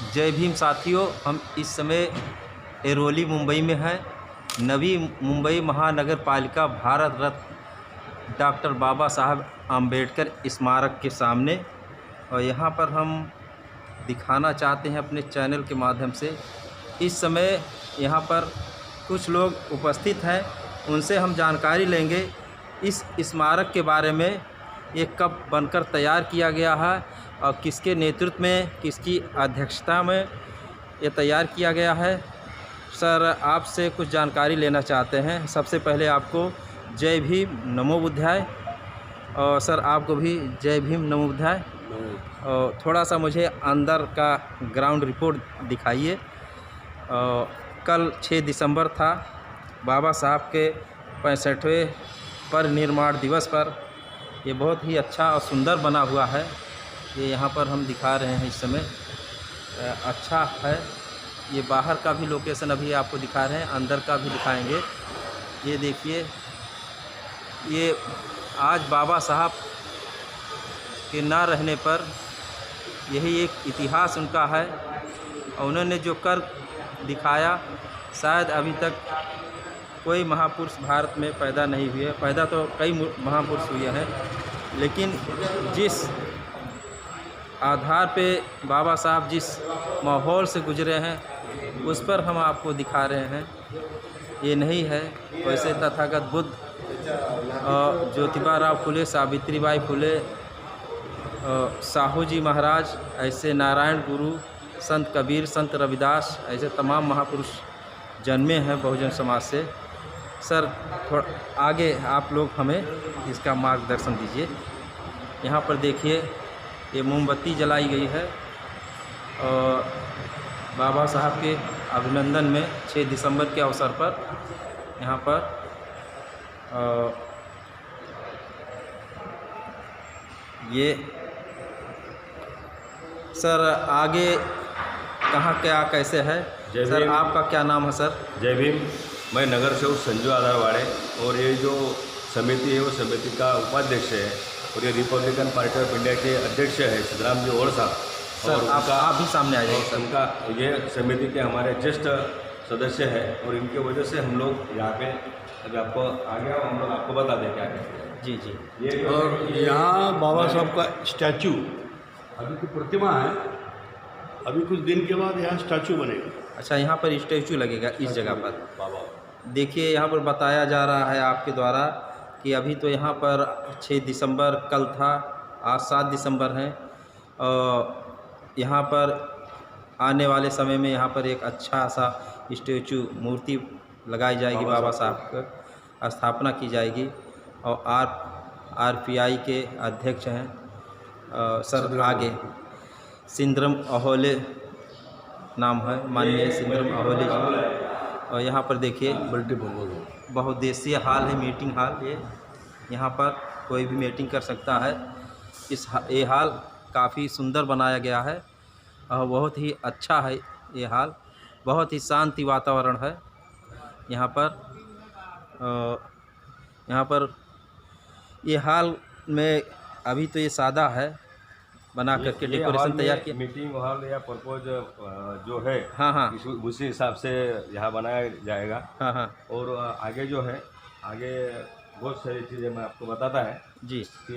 जय भीम साथियों, हम इस समय एरोली मुंबई में हैं। नवी मुंबई महानगर पालिका भारत रत्न डॉक्टर बाबा साहब आम्बेडकर स्मारक के सामने, और यहाँ पर हम दिखाना चाहते हैं अपने चैनल के माध्यम से। इस समय यहाँ पर कुछ लोग उपस्थित हैं, उनसे हम जानकारी लेंगे इस स्मारक के बारे में। ये कब बनकर तैयार किया गया है और किसके नेतृत्व में, किसकी अध्यक्षता में ये तैयार किया गया है। सर, आपसे कुछ जानकारी लेना चाहते हैं। सबसे पहले आपको जय भीम नमो बुद्धाय, और सर आपको भी जय भीम नमो बुद्धाय। और थोड़ा सा मुझे अंदर का ग्राउंड रिपोर्ट दिखाइए। कल 6 दिसंबर था, बाबा साहब के 65वें परिनिर्वाण दिवस पर। ये बहुत ही अच्छा और सुंदर बना हुआ है। ये यहाँ पर हम दिखा रहे हैं इस समय। अच्छा है। ये बाहर का भी लोकेशन अभी आपको दिखा रहे हैं, अंदर का भी दिखाएंगे। ये देखिए, ये आज बाबा साहब के ना रहने पर यही एक इतिहास उनका है, और उन्होंने जो कर दिखाया, शायद अभी तक कोई महापुरुष भारत में पैदा नहीं हुए। पैदा तो कई महापुरुष हुए हैं, लेकिन जिस आधार पे बाबा साहब जिस माहौल से गुजरे हैं, उस पर हम आपको दिखा रहे हैं। ये नहीं है वैसे तथागत बुद्ध, ज्योतिबा राव फुले, सावित्रीबाई फुले, साहू जी महाराज, ऐसे नारायण गुरु, संत कबीर, संत रविदास, ऐसे तमाम महापुरुष जन्मे हैं बहुजन समाज से। सर, थोड़ा आगे आप लोग हमें इसका मार्गदर्शन दीजिए। यहाँ पर देखिए, ये मोमबत्ती जलाई गई है, और बाबा साहब के अभिनंदन में 6 दिसंबर के अवसर पर यहाँ पर ये सर आगे कहाँ क्या कैसे है। सर आपका क्या नाम है सर? जय भीम। मैं नगर सेवक संजू आधारवाड़े, और ये जो समिति है वो समिति का उपाध्यक्ष है, और ये रिपब्लिकन पार्टी ऑफ इंडिया के अध्यक्ष है सिद्धराम जी और साहब। सर आप भी सामने आ जाइए सर। उनका ये समिति के हमारे ज्येष्ठ सदस्य है, और इनके वजह से हम लोग यहाँ पे अभी आपको आगे हम लोग आपको बता दें क्या है। जी जी। ये और यहाँ बाबा साहब का स्टैचू, अभी की प्रतिमा है, अभी कुछ दिन के बाद यहाँ स्टैचू बनेगा। अच्छा, यहाँ पर स्टैचू लगेगा इस जगह पर। बाबा देखिए, यहाँ पर बताया जा रहा है आपके द्वारा कि अभी तो यहाँ पर 6 दिसंबर कल था, आज 7 दिसंबर है, और यहाँ पर आने वाले समय में यहाँ पर एक अच्छा सा स्टैचू मूर्ति लगाई जाएगी, बाबा साहब का स्थापना की जाएगी। और आरपीआई के अध्यक्ष हैं सर आगे सिंद्रम अहोले नाम है, माननीय सिंद्रम अहोले जी। और यहाँ पर देखिए बहुउद्देशीय हॉल है, मीटिंग हॉल। ये यहाँ पर कोई भी मीटिंग कर सकता है। ये हॉल काफ़ी सुंदर बनाया गया है, और बहुत ही अच्छा है ये हॉल। बहुत ही शांति वातावरण है यहाँ पर। ये हॉल में अभी तो ये सादा है, बना करके डेकोरेशन तैयार किया। मीटिंग हॉल या पर्पज जो है, हाँ, उसी हिसाब से यहाँ बनाया जाएगा। हाँ। और आगे जो है, आगे बहुत सारी चीज़ें मैं आपको बताता है जी कि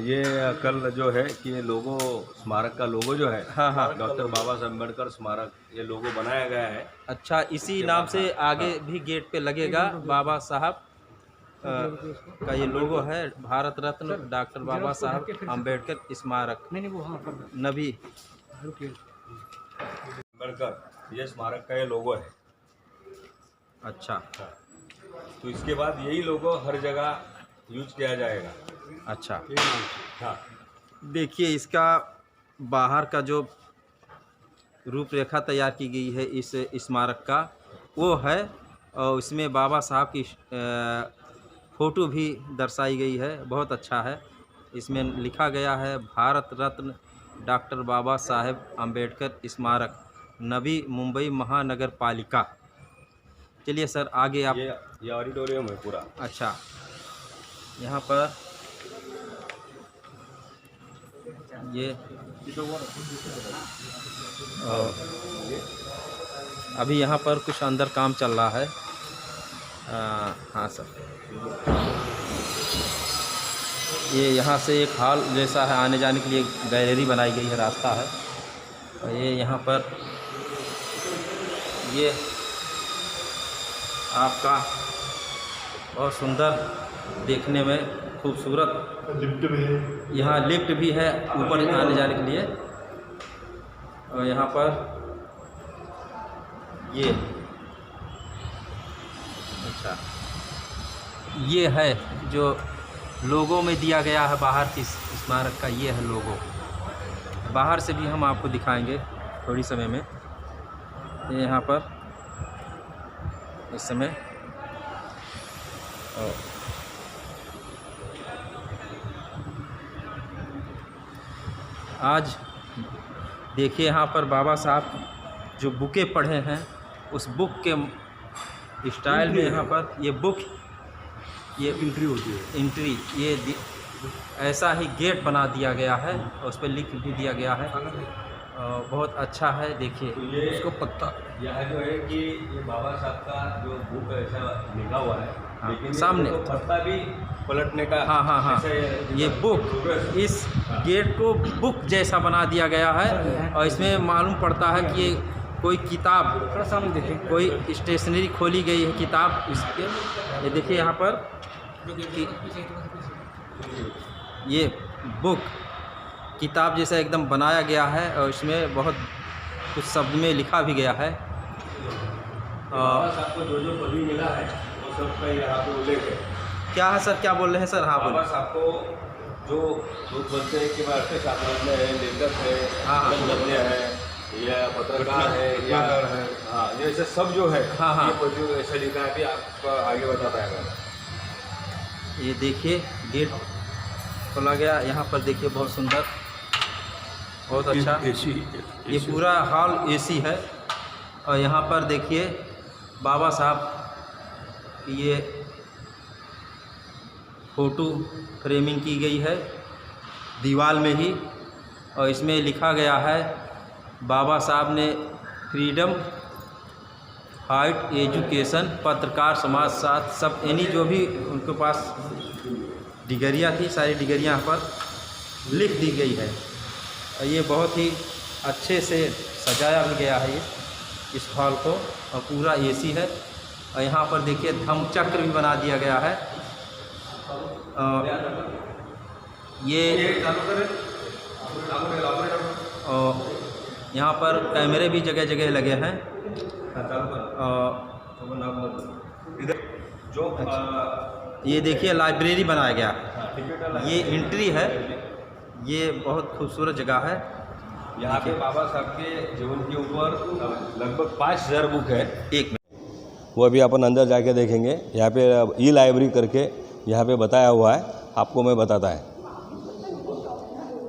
ये कल जो है कि लोगो स्मारक का लोगो जो है, हाँ। डॉक्टर बाबा साहब अम्बेडकर स्मारक, ये लोगो बनाया गया है। अच्छा, इसी नाम से आगे भी गेट पे लगेगा बाबा साहब का ये लोगो है, भारत रत्न डॉक्टर बाबा साहब आम्बेडकर स्मारक नवी अम्बेडकर, ये स्मारक का ये लोगो है। अच्छा, तो इसके बाद यही लोगो हर जगह यूज किया जाएगा। अच्छा। हाँ, देखिए, इसका बाहर का जो रूपरेखा तैयार की गई है इस स्मारक का, वो है, और इसमें बाबा साहब की फ़ोटो भी दर्शाई गई है। बहुत अच्छा है। इसमें लिखा गया है भारत रत्न डॉक्टर बाबा साहेब आम्बेडकर स्मारक नवी मुंबई महानगर पालिका। चलिए सर आगे आप। ये ऑडिटोरियम है पूरा। अच्छा, यहाँ पर ये और अभी यहाँ पर कुछ अंदर काम चल रहा है। हाँ सर, ये यहाँ से एक हॉल जैसा है, आने जाने के लिए गैलरी बनाई गई है, रास्ता है। और ये यहाँ पर ये आपका बहुत सुंदर, देखने में खूबसूरत लिफ्ट में है। यहाँ लिफ्ट भी है ऊपर आने जाने के लिए। और यहाँ पर ये अच्छा, ये है जो लोगो में दिया गया है बाहर की स्मारक का, ये है लोगो। बाहर से भी हम आपको दिखाएंगे थोड़ी समय में। ये यहाँ पर इस समय आज देखिए यहाँ पर बाबा साहब जो बुकें पढ़े हैं, उस बुक के स्टाइल में यहाँ पर ये बुक, ये एंट्री होती है। एंट्री, ये ऐसा ही गेट बना दिया गया है और उस पर लिख भी दिया गया है। बहुत अच्छा है, देखिए तो ये इसको पत्ता यह जो है कि ये बाबा साहब का जो बुक ऐसा लिखा हुआ है, हाँ, लेकिन सामने तो पत्ता भी पलटने का। हाँ हाँ हाँ, ये बुक, इस गेट को बुक जैसा बना दिया गया है। और इसमें मालूम पड़ता है कि ये कोई किताब, सामने देखिए कोई स्टेशनरी खोली गई है किताब इसके। ये देखिए यहाँ पर ये बुक किताब जैसा एकदम बनाया गया है और इसमें बहुत कुछ शब्द में लिखा भी गया है। बाबा साहब को जो जो पदवी मिला है वो सब का यहाँ पे उल्लेख है। क्या है सर, क्या बोल रहे हैं सर? हाँ बाबा बोलिए। साहब को जो लोग बोलते हैं कि वह अर्थशास्त्रज्ञ है, लेखक है, हाँ, हाँ। फिल्मज्ञ है या पत्रकार है या है। हाँ, ये ऐसे सब जो है, हाँ, हाँ। ये पदवी ऐसा लिखा है कि आपको आगे बता पाएगा। ये देखिए गेट खोला गया, यहाँ पर देखिए बहुत सुंदर, बहुत अच्छा। एसी ये पूरा हॉल एसी है। और यहाँ पर देखिए बाबा साहब की ये फ़ोटो फ्रेमिंग की गई है दीवार में ही। और इसमें लिखा गया है बाबा साहब ने फ्रीडम फाइट, एजुकेशन, पत्रकार, समाज साथ, सब यानी जो भी उनके पास डिग्रियाँ थी, सारी डिग्रियाँ यहाँ पर लिख दी गई है। और ये बहुत ही अच्छे से सजाया भी गया है इस हॉल को। और पूरा एसी है। और यहाँ पर देखिए धम्म चक्र भी बना दिया गया है। ये और यहाँ पर कैमरे भी जगह जगह लगे हैं। जो ये देखिए लाइब्रेरी बनाया गया है। ये एंट्री है, ये बहुत खूबसूरत जगह है। यहाँ पे बाबा साहब के जीवन के ऊपर लगभग 5000 बुक है। एक वो अभी अपन अंदर जाके देखेंगे। यहाँ पे ई लाइब्रेरी करके यहाँ पे बताया हुआ है, आपको मैं बताता है।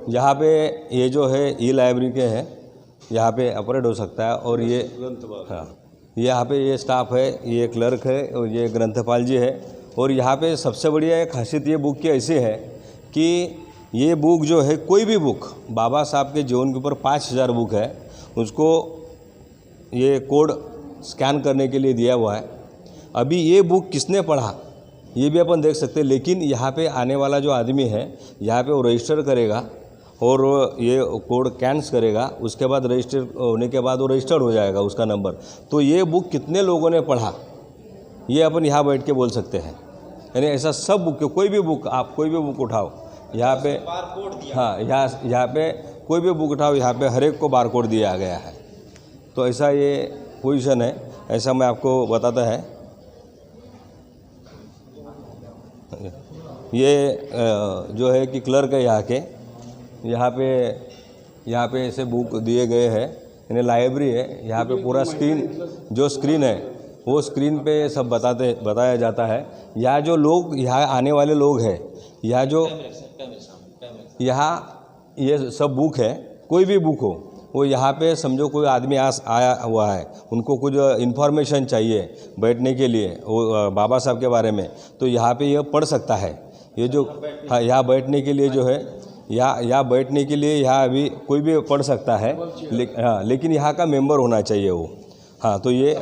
यहाँ पे ये जो है ई लाइब्रेरी के हैं, यहाँ पे ऑपरेट हो सकता है। और ये हाँ, यहाँ पे ये स्टाफ है, ये क्लर्क है और ये ग्रंथपाल जी है। और यहाँ पे सबसे बढ़िया एक खासियत ये बुक की ऐसी है कि ये बुक जो है, कोई भी बुक बाबा साहब के जीवन के ऊपर 5000 बुक है, उसको ये कोड स्कैन करने के लिए दिया हुआ है। अभी ये बुक किसने पढ़ा ये भी अपन देख सकते हैं। लेकिन यहाँ पे आने वाला जो आदमी है, यहाँ पे वो रजिस्टर करेगा और ये कोड कैंस करेगा। उसके बाद रजिस्टर होने के बाद वो रजिस्टर्ड हो जाएगा उसका नंबर। तो ये बुक कितने लोगों ने पढ़ा ये अपन यहाँ बैठ के बोल सकते हैं। यानी ऐसा सब बुक, कोई भी बुक, आप कोई भी बुक उठाओ यहाँ पे, हाँ, यहाँ पे कोई भी बुक उठाओ, यहाँ पे हर एक को बार कोड दिया गया है। तो ऐसा ये पोजीशन है, ऐसा मैं आपको बताता है। ये जो है कि क्लर्क है यहाँ के, यहाँ पे ऐसे बुक दिए गए हैं। यानी लाइब्रेरी है। यहाँ पे पूरा जो स्क्रीन है वो स्क्रीन पे सब बताया जाता है। यहाँ जो लोग, यहाँ आने वाले लोग हैं, यहाँ ये सब बुक है, कोई भी बुक हो, वो यहाँ पे समझो कोई आदमी आया हुआ है, उनको कुछ इन्फॉर्मेशन चाहिए बैठने के लिए वो बाबा साहब के बारे में, तो यहाँ पे ये पढ़ सकता है। ये जो हाँ, यहाँ बैठने के लिए जो है यहाँ बैठने के लिए यहाँ अभी कोई भी पढ़ सकता है, लेकिन यहाँ का मेंबर होना चाहिए वो। हाँ, तो ये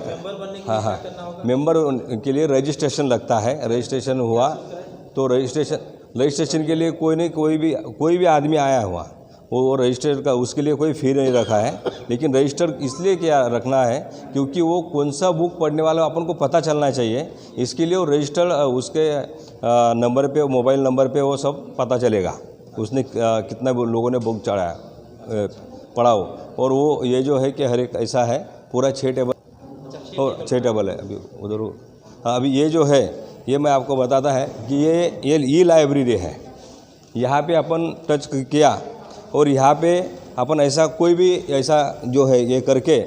हाँ मेंबर के लिए रजिस्ट्रेशन लगता है। रजिस्ट्रेशन हुआ तो रजिस्ट्रेशन के लिए कोई भी आदमी आया हुआ वो रजिस्टर का उसके लिए कोई फ़ी नहीं रखा है। लेकिन रजिस्टर इसलिए क्या रखना है क्योंकि वो कौन सा बुक पढ़ने वाला अपन को पता चलना चाहिए। इसके लिए वो रजिस्टर उसके नंबर पे, मोबाइल नंबर पे वो सब पता चलेगा उसने कितना लोगों ने बुक पढ़ा हो। और वो ये जो है कि हर एक ऐसा है पूरा 6 टेबल और 6 टेबल है अभी उधर। हाँ, अभी ये जो है ये मैं आपको बताता है कि ये ई लाइब्रेरी है। यहाँ पे अपन टच किया और यहाँ पे अपन ऐसा कोई भी ऐसा जो है ये करके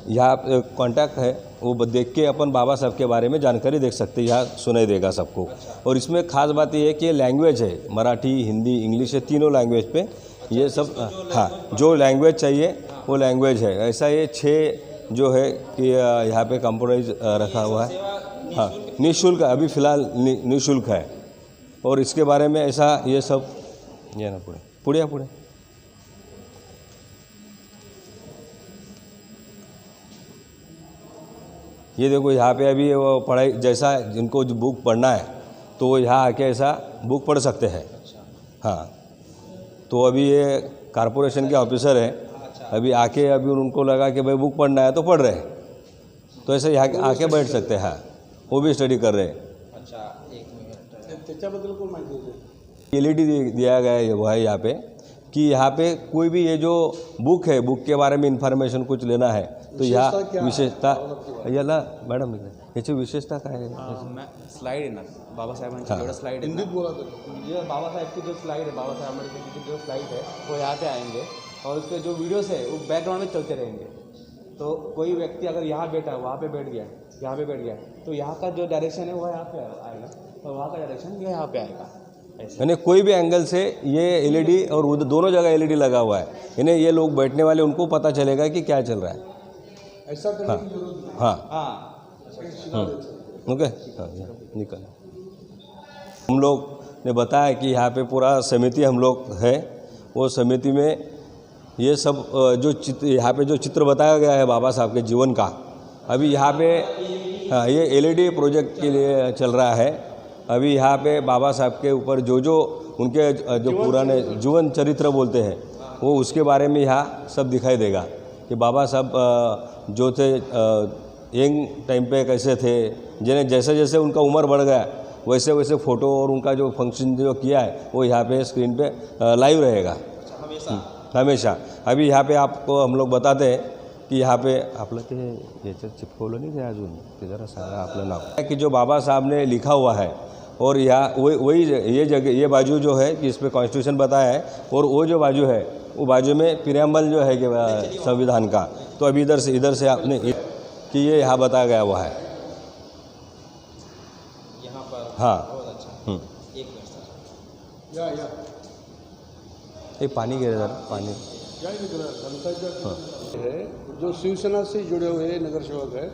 यहाँ कांटेक्ट है वो देख के अपन बाबा साहब के बारे में जानकारी देख सकते हैं। यहाँ सुनाई देगा सबको। और इसमें ख़ास बात ये है कि ये लैंग्वेज है, मराठी, हिंदी, इंग्लिश है, तीनों लैंग्वेज पे ये सब। हाँ, जो लैंग्वेज चाहिए वो लैंग्वेज है। ऐसा ये 6 जो है कि यहाँ पे कंप्यूटराइज रखा हुआ है। हाँ, निःशुल्क अभी फ़िलहाल निःशुल्क है। और इसके बारे में ऐसा ये सब ये ना पुढ़े ये देखो यहाँ पे अभी वो पढ़ाई जैसा जिनको जो बुक पढ़ना है तो वो यहाँ आके ऐसा बुक पढ़ सकते हैं। हाँ, तो अभी ये कारपोरेशन के ऑफिसर है, अभी आके अभी उनको लगा कि भाई बुक पढ़ना है तो पढ़ रहे हैं, तो ऐसे यहाँ आके बैठ सकते हैं। वो भी स्टडी कर रहे हैं। LED दिया गया है वो है यहाँ पे कि यहाँ पे कोई भी ये जो बुक है, बुक के बारे में इन्फॉर्मेशन कुछ लेना है तो यहाँ विशेषता याला मॅडम याची विशेषता काय आहे? स्लाइड आहे ना बाबासाहेबांची जेवढा स्लाइड आहे ये बाबासाहेब की जो स्लाइड है, बाबासाहेब आंबेडकर की जो स्लाइड है वो यहाँ पे आएंगे और उसके जो वीडियोस है वो बैकग्राउंड में चलते रहेंगे। तो कोई व्यक्ति अगर यहाँ बैठा वहाँ पे बैठ गया, यहाँ पे बैठ गया तो यहाँ का जो डायरेक्शन है वो यहाँ पे आएगा और वहाँ का डायरेक्शन ये यहाँ पे आएगा। यानी कोई भी एंगल से ये LED और उधर दोनों जगह LED लगा हुआ है। यानी ये लोग बैठने वाले उनको पता चलेगा कि क्या चल रहा है। ऐसा हाँ ओके निकल। हम लोग ने बताया कि यहाँ पे पूरा समिति हम लोग है, वो समिति में ये सब जो चित्र यहाँ पे जो चित्र बताया गया है बाबा साहब के जीवन का, अभी यहाँ पे हाँ ये LED प्रोजेक्ट के लिए चल रहा है। अभी यहाँ पे बाबा साहब के ऊपर जो उनके जो पुराने जीवन चरित्र बोलते हैं वो उसके बारे में यहाँ सब दिखाई देगा कि बाबा साहब जो थे यंग टाइम पे कैसे थे, जिन्हें जैसे जैसे उनका उम्र बढ़ गया वैसे वैसे फ़ोटो और उनका जो फंक्शन जो किया है वो यहाँ पे स्क्रीन पे लाइव रहेगा हमेशा। अभी यहाँ पे आपको हम लोग बताते हैं की यहाँ पे आपलं ते याच्यात चिपकवलं नाही ते अजून ते जरा सांगा आपलं नाव कि जो बाबा साहब ने लिखा हुआ है। और यहाँ वही ये जगह ये बाजू जो है कि इस पर कॉन्स्टिट्यूशन बताया है और वो जो बाजू है वो बाजू में प्रियम्बल जो है कि संविधान का। तो अभी इधर से आपने कि ये यहाँ बताया गया हुआ है यहाँ पर। हाँ एक मिनट ये पानी गिरे जरा पानी है जो शिवसेना से जुड़े हुए नगर सेवक है।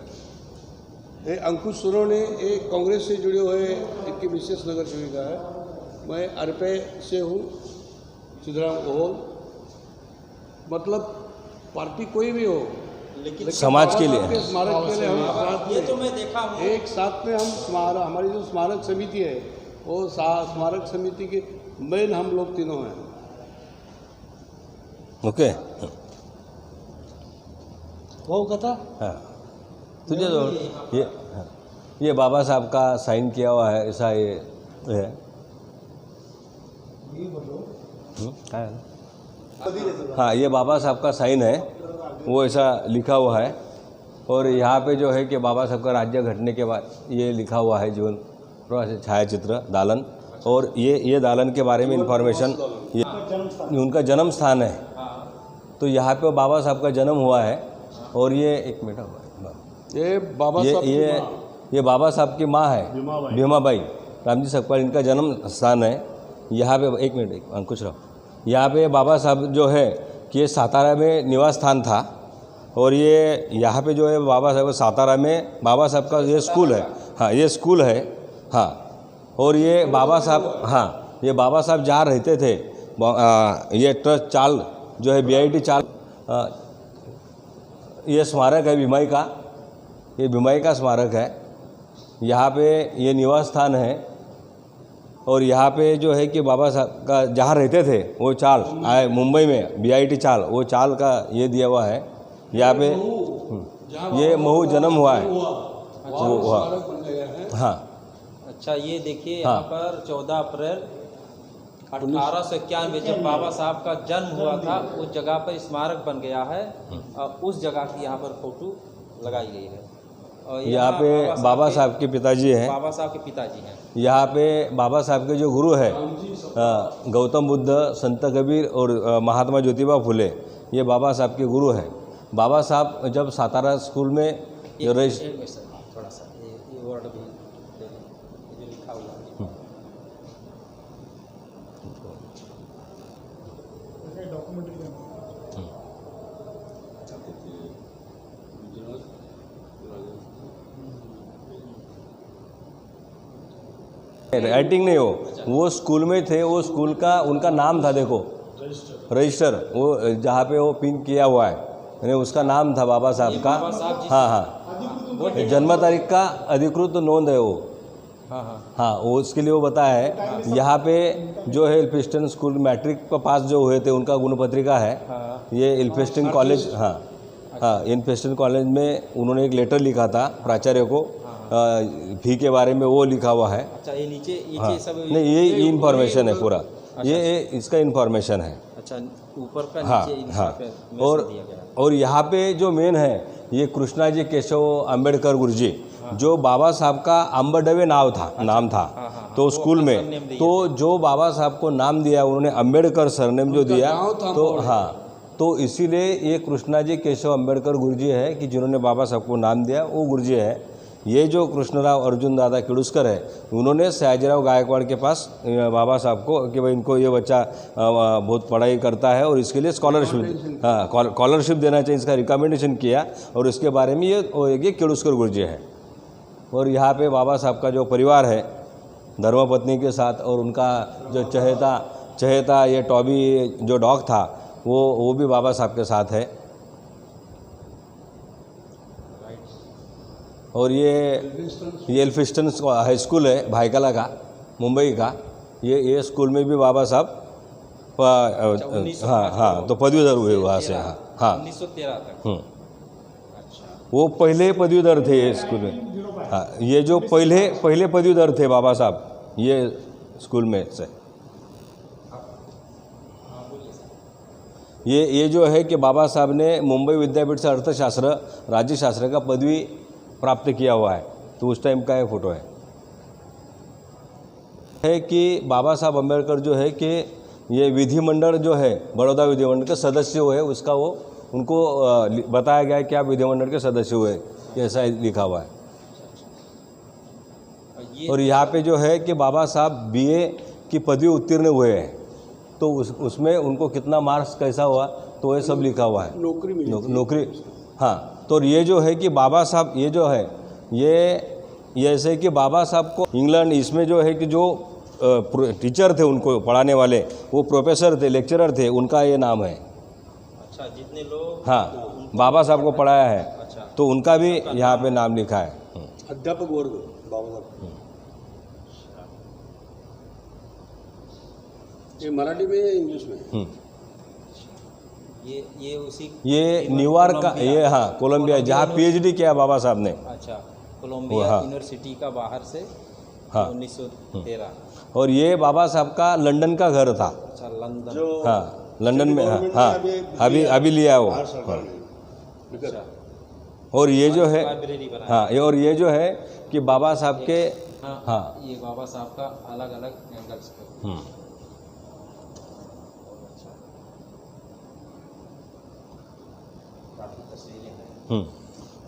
ये अंकुश सोनवणे ये कांग्रेस से जुड़े हुए इनकी विशेष नगर सेविका है। मैं अरपे से हूँ, सिद्धराम ओहोल। मतलब पार्टी कोई भी हो लेकिन समाज के लिए स्मारक के लिए हम साथ ये तो मैं देखा हूँ एक साथ में हम हमारी जो स्मारक समिति है वो स्मारक समिति के मेन हम लोग तीनों हैं। ओके वो कथा हाँ तुझे जो ये बाबा साहब का साइन किया हुआ है ऐसा ये है। हाँ ये बाबा साहब का साइन है वो ऐसा लिखा हुआ है। और यहाँ पे जो है कि बाबा साहब का राज्य घटने के बाद ये लिखा हुआ है जीवन छायाचित्र दालन। और ये दालन के बारे में इंफॉर्मेशन ये उनका जन्म स्थान है। तो यहाँ पे बाबा साहब का जन्म हुआ है। और ये एक मिनट ये बाबा साहब ये बाबा साहब की माँ है भीमाबाई रामजी सकपाल, इनका जन्म स्थान है। यहाँ पे एक मिनट अंकुश राव, यहाँ पे बाबा साहब जो है कि ये सातारा में निवास स्थान था। और ये यहाँ पे जो है बाबा साहब सातारा में बाबा साहब का ये स्कूल है। हाँ ये स्कूल है। हाँ और ये बाबा साहब हाँ ये बाबा साहब जहाँ रहते थे ये ट्रस्ट चाल जो है BIT चाल, ये स्मारक है भीमाई का, ये भीमाई का स्मारक है। यहाँ पे ये निवास स्थान है और यहाँ पे जो है कि बाबा साहब का जहाँ रहते थे वो चाल आए मुंबई में BIT चाल, वो चाल का ये दिया हुआ है। यहाँ पे ये महू जन्म हुआ है वो हुआ। हाँ अच्छा, ये देखिए यहाँ पर 14 अप्रैल 1891 जब बाबा साहब का जन्म हुआ था, उस जगह पर स्मारक बन गया है और उस जगह की यहाँ पर फोटो लगाई गई है। और यहाँ पे बाबा साहब के पिताजी हैं, बाबा साहब के पिताजी हैं। यहाँ पे बाबा साहब के जो गुरु है गौतम बुद्ध, संत कबीर और महात्मा ज्योतिबा फुले, ये बाबा साहब के गुरु हैं। बाबा साहब जब सातारा स्कूल में थोड़ा सा ये वर्ड भी ये जो लिखा हुआ है। राइटिंग नहीं हो, वो स्कूल में थे, वो स्कूल का उनका नाम था, देखो रजिस्टर वो जहाँ पे वो पिन किया हुआ है, यानी उसका नाम था बाबा साहब का। हाँ हाँ, जन्म तारीख का अधिकृत नोंद है वो। हाँ वो उसके लिए वो बताया है। यहाँ पे जो है एल्फिस्टन स्कूल मैट्रिक का पास जो हुए थे उनका गुणपत्रिका है। ये एल्फिस्टन कॉलेज, हाँ एल्फिस्टन कॉलेज में उन्होंने एक लेटर लिखा था प्राचार्य को फी के बारे में, वो लिखा हुआ है। अच्छा, ये नीचे हाँ, सब नहीं ये इन्फॉर्मेशन है पूरा। ये इसका इन्फॉर्मेशन है। अच्छा, ऊपर का हाँ नीचे हाँ। पे दिया गया है। और यहाँ पे जो मेन है ये कृष्णा जी केशव अम्बेडकर गुरुजी, जो बाबा साहब का अंबडवे नाम था तो स्कूल में, तो जो बाबा साहब को नाम दिया उन्होंने अम्बेडकर सरनेम जो दिया, तो हाँ तो इसीलिए ये कृष्णा जी केशव अम्बेडकर गुरुजी है कि जिन्होंने बाबा साहब को नाम दिया, वो गुरुजी है। ये जो कृष्णराव अर्जुन दादा किडुस्कर है, उन्होंने सयाजीराव गायकवाड़ के पास बाबा साहब को कि भाई इनको ये बच्चा बहुत पढ़ाई करता है और इसके लिए स्कॉलरशिप, हाँ स्कॉलरशिप देना चाहिए, इसका रिकमेंडेशन किया और इसके बारे में ये किडुस्कर गुरुजी है। और यहाँ पे बाबा साहब का जो परिवार है धर्मपत्नी के साथ, और उनका जो चहेता ये टॉबी जो डॉग था वो भी बाबा साहब के साथ है। और ये एल्फिस्टन हाई स्कूल है भाईकला का, मुंबई का। ये स्कूल में भी बाबा साहब हाँ तो पदवीधर हुए वहाँ से। हाँ 1913 तक। वो पहले पदवीधर थे ये स्कूल में। हाँ ये जो पहले पदवीधर थे बाबा साहब ये स्कूल में से। ये जो है कि बाबा साहब ने मुंबई विद्यापीठ से अर्थशास्त्र राज्यशास्त्र का पदवी प्राप्त किया हुआ है, तो उस टाइम का ये फोटो है कि बाबा साहब अम्बेडकर जो है कि ये विधिमंडल जो है बड़ौदा विधिमंडल के सदस्य हुए, उसका वो उनको बताया गया है कि आप विधिमंडल के सदस्य हुए, ऐसा लिखा हुआ है। और यहाँ पे जो है कि बाबा साहब BA की पदवी उत्तीर्ण हुए हैं, तो उसमें उनको कितना मार्क्स कैसा हुआ तो ये सब लिखा हुआ है। नौकरी हाँ। तो ये जो है कि बाबा साहब ये जो है ये ऐसे कि बाबा साहब को इंग्लैंड इसमें जो है कि जो टीचर थे उनको पढ़ाने वाले, वो प्रोफेसर थे, लेक्चरर थे, उनका ये नाम है। अच्छा, जितने लोग हाँ बाबा साहब को पढ़ाया है। अच्छा, तो उनका भी यहाँ पे नाम लिखा है। अध्यापक वर्ग बाबा साहब। ये मराठी में या इंग्लिश में? ये न्यूयॉर्क का, ये हाँ कोलंबिया, जहाँ PhD किया बाबा साहब ने। अच्छा, कोलंबिया यूनिवर्सिटी का बाहर से। हाँ 1913। और ये बाबा साहब का लंदन का घर था। अच्छा, लंदन। हाँ लंदन में। हाँ अभी लिया वो। अच्छा, और ये जो है लाइब्रेरी बनाया। हाँ और ये जो है कि बाबा साहब के हाँ ये बाबा साहब का अलग अलग एंगल्स पे।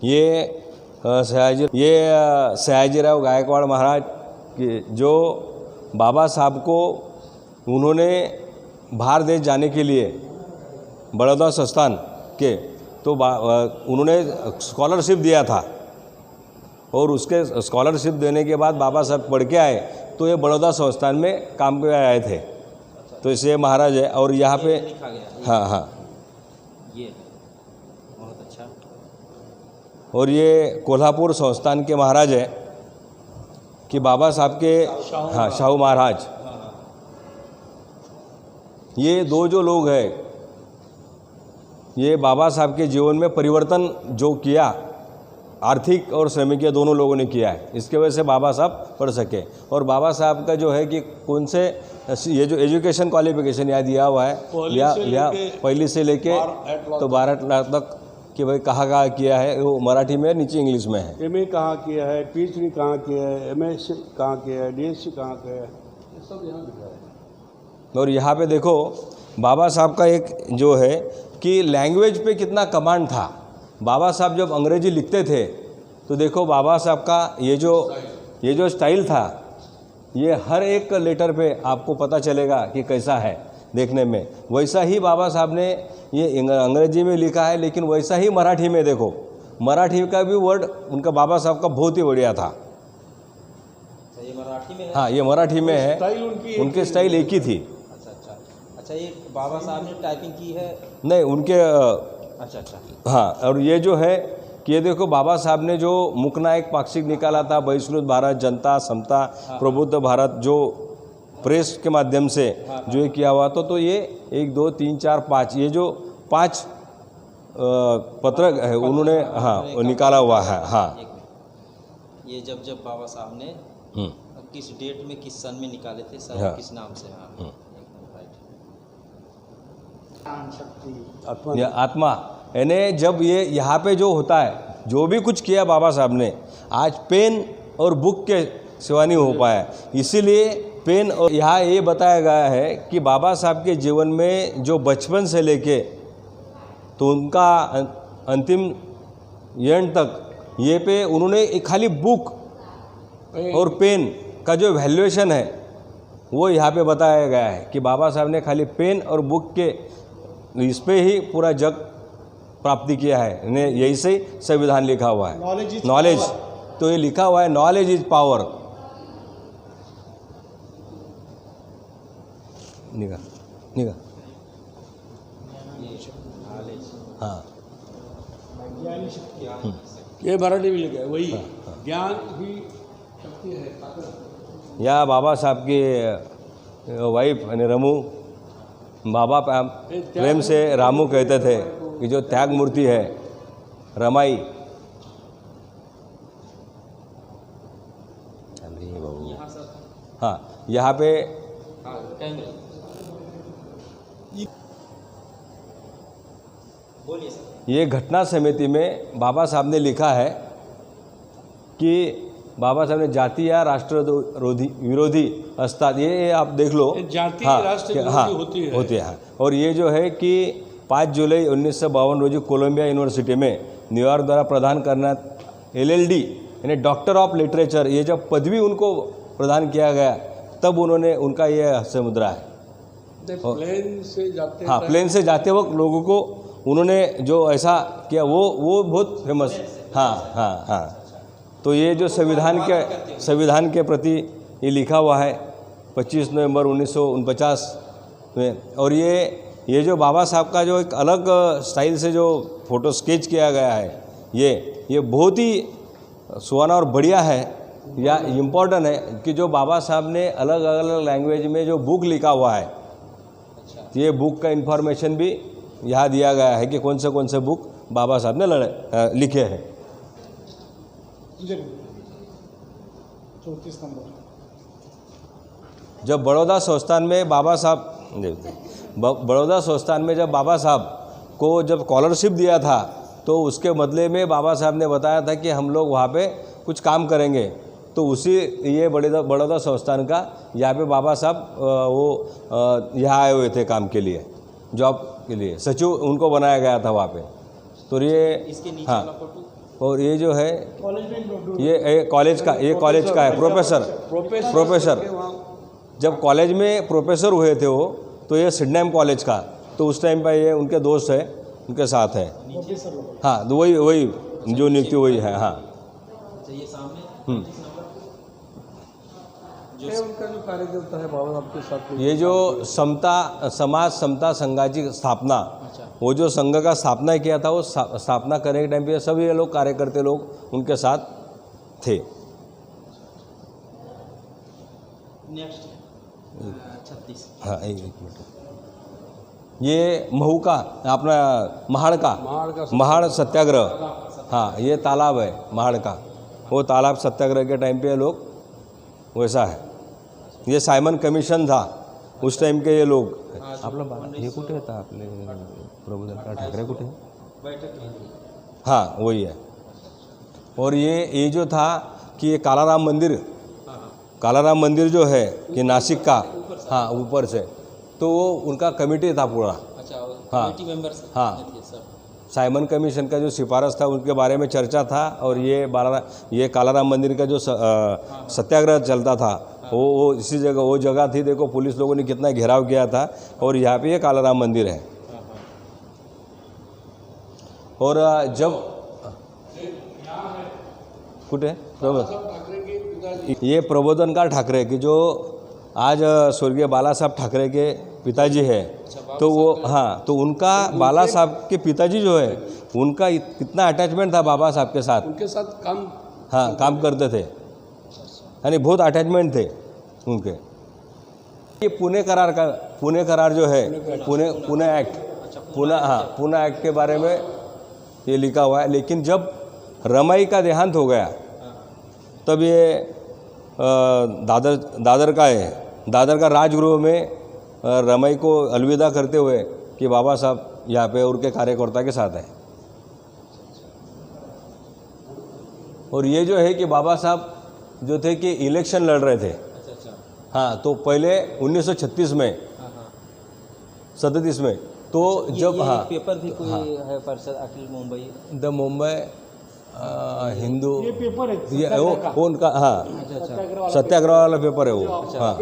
ये सयाजीराव गायकवाड़ महाराज के जो बाबा साहब को उन्होंने बाहर देश जाने के लिए बड़ौदा संस्थान के, तो उन्होंने स्कॉलरशिप दिया था और उसके स्कॉलरशिप देने के बाद बाबा साहब पढ़ के आए तो ये बड़ौदा संस्थान में काम पे आए थे। अच्छा, तो इसे महाराज है। और यहाँ पे लिखा गया है। हाँ हाँ, ये बहुत अच्छा। और ये कोल्हापुर संस्थान के महाराज है कि बाबा साहब के, हाँ, शाहू महाराज। ये दो जो लोग हैं, ये बाबा साहब के जीवन में परिवर्तन जो किया, आर्थिक और श्रमिकीय दोनों लोगों ने किया है, इसके वजह से बाबा साहब पढ़ सके। और बाबा साहब का जो है कि कौन से ये जो एजुकेशन क्वालिफिकेशन यहाँ दिया हुआ है, या पहली से लेके तो 12 तक कि भाई कहाँ किया है, वो मराठी में, नीचे इंग्लिश में है। MA कहाँ किया है, PhD कहाँ किया है, MS कहाँ किया है, DSc कहाँ किया है, ये सब यहाँ लिखा है। और यहाँ पे देखो बाबा साहब का एक जो है कि लैंग्वेज पे कितना कमांड था। बाबा साहब जब अंग्रेजी लिखते थे तो देखो बाबा साहब का ये जो स्टाइल था, ये हर एक लेटर पे आपको पता चलेगा कि कैसा है देखने में। वैसा ही बाबा साहब ने ये अंग्रेजी में लिखा है, लेकिन वैसा ही मराठी में देखो, मराठी का भी वर्ड उनका बाबा साहब का बहुत ही बढ़िया था। ये मराठी में है? हाँ, ये मराठी में है, उनके स्टाइल एक ही थी। अच्छा, ये बाबा साहब ने टाइपिंग की है? नहीं, उनके अच्छा। हाँ, और ये जो है कि ये देखो बाबा साहब ने जो मुकनायक पाक्षिक निकाला था, बहिष्कृत भारत, जनता, समता, प्रबुद्ध भारत, जो प्रेस के माध्यम से जो ये किया हुआ तो ये 1 2 3 4 5 ये जो 5 पत्र है उन्होंने, हाँ, निकाला हुआ है। हाँ, ये जब बाबा साहब ने किस डेट में, किस सन में निकाले थे सर, हाँ, किस नाम से? हाँ, ये आत्मा यानी जब ये यहाँ पे जो होता है, जो भी कुछ किया बाबा साहब ने, आज पेन और बुक के सिवा नहीं हो पाया। इसीलिए पेन, और यहाँ ये बताया गया है कि बाबा साहब के जीवन में जो बचपन से लेके तो उनका अंतिम एंड तक ये पे उन्होंने एक खाली बुक और पेन का जो वैल्यूएशन है वो यहाँ पे बताया गया है कि बाबा साहब ने खाली पेन और बुक के इस पे ही पूरा जग प्राप्ति किया है। ने यही से संविधान लिखा हुआ है, नॉलेज। तो ये लिखा हुआ है नॉलेज इज पावर। निगा हाँ, ये मराठी में लिखा है, वही ज्ञान ही शक्ति है। या बाबा साहब की वाइफ यानी रमू, बाबा प्रेम से रामू कहते थे कि जो त्याग मूर्ति है रमाई। हाँ, यहाँ पे बोलिए सर। ये घटना समिति में बाबा साहब ने लिखा है कि बाबा साहब ने जाति या राष्ट्र विरोधी अस्ताद, ये आप देख लो, जाति हाँ, राष्ट्र विरोधी होती है। हाँ। और ये जो है कि 5 जुलाई 1952 रोजी कोलंबिया यूनिवर्सिटी में न्यूयॉर्क द्वारा प्रदान करना LLD यानी डॉक्टर ऑफ लिटरेचर, ये जब पदवी उनको प्रदान किया गया तब उन्होंने, उनका ये हस्य मुद्रा है। प्लेन से जाते, हाँ, प्लेन से जाते वक्त लोगों को उन्होंने जो ऐसा किया वो बहुत फेमस। हाँ। तो ये जो संविधान के प्रति ये लिखा हुआ है 25 नवंबर 1949 में। और ये जो बाबा साहब का जो एक अलग स्टाइल से जो फोटो स्केच किया गया है, ये बहुत ही सुहाना और बढ़िया है, या इम्पोर्टेंट है कि जो बाबा साहब ने अलग अलग लैंग्वेज में जो बुक लिखा हुआ है, ये बुक का इन्फॉर्मेशन भी यहाँ दिया गया है कि कौन से बुक बाबा साहब ने लिखे हैं। 34 नंबर। जब बड़ौदा संस्थान में बड़ौदा संस्थान में जब बाबा साहब को जब स्कॉलरशिप दिया था तो उसके बदले में बाबा साहब ने बताया था कि हम लोग वहाँ पे कुछ काम करेंगे। तो उसी ये बड़ौदा संस्थान का यहाँ पे बाबा साहब वो यहाँ आए हुए थे काम के लिए, जॉब के लिए, सचिव उनको बनाया गया था वहाँ पे। तो ये इसके नीचे हाँ, वाला फोटो, और ये जो है ये कॉलेज का है प्रोफेसर। जब कॉलेज में प्रोफेसर हुए थे वो, तो ये सिडनैम कॉलेज का, तो उस टाइम पर ये उनके दोस्त है, उनके साथ है। हाँ, तो वही जो नियुक्ति वही है। हाँ, ये सामने ये उनका जो कार्यकर्ता है बाबा साहब के साथ में, ये जो समाज समता संघाची स्थापना, वो जो संघ का स्थापना किया था, वो स्थापना करने के टाइम पे सभी ये लोग कार्यकर्ता लोग उनके साथ थे। नेक्स्ट 36। हाँ एक मिनट, ये महू का अपना महाड़ सत्याग्रह, हाँ ये तालाब है महाड़ का, वो तालाब सत्याग्रह के टाइम पे ये लोग वैसा है। ये सायमन कमिशन था उस टाइम के ये लोग। आपलं हे कुठे येतं आपले प्रबोधनकार ठाकरे कुठे? हाँ वही है। और ये जो था कि ये कालाराम मंदिर जो है कि नासिक का, हाँ ऊपर से, तो वो उनका कमेटी था पूरा। हाँ हाँ, साइमन कमीशन का जो सिफारिश था उनके बारे में चर्चा था। और ये कालाराम मंदिर का जो सत्याग्रह चलता था, वो इसी जगह, वो जगह थी। देखो पुलिस लोगों ने कितना घेराव किया था, और यहाँ पे ये कालाराम मंदिर है। और जब कुठे ये प्रबोधनकार ठाकरे की जो आज स्वर्गीय बाला साहब ठाकरे के पिताजी है, तो वो हाँ, तो उनका बाला साहब के पिताजी जो है उनका कितना अटैचमेंट था बाबा साहब के साथ, उनके साथ काम, हाँ काम करते थे, यानी बहुत अटैचमेंट थे उनके। ये पुणे करार जो है, पुणे एक्ट के बारे में ये लिखा हुआ है। लेकिन जब रमाई का देहांत हो गया, तब ये दादर का राजगृह में रमाई को अलविदा करते हुए कि बाबा साहब यहाँ पे उनके कार्यकर्ता के साथ हैं। और ये जो है कि बाबा साहब जो थे कि इलेक्शन लड़ रहे थे, हाँ, तो पहले 1936 में 37 में, तो जब हाँ पेपर थी कोई है परिषद अखिल मुंबई, द मुंबई हिंदू, ये पेपर है, ये वो उनका, हाँ सत्याग्रह वाला पेपर है वो। हाँ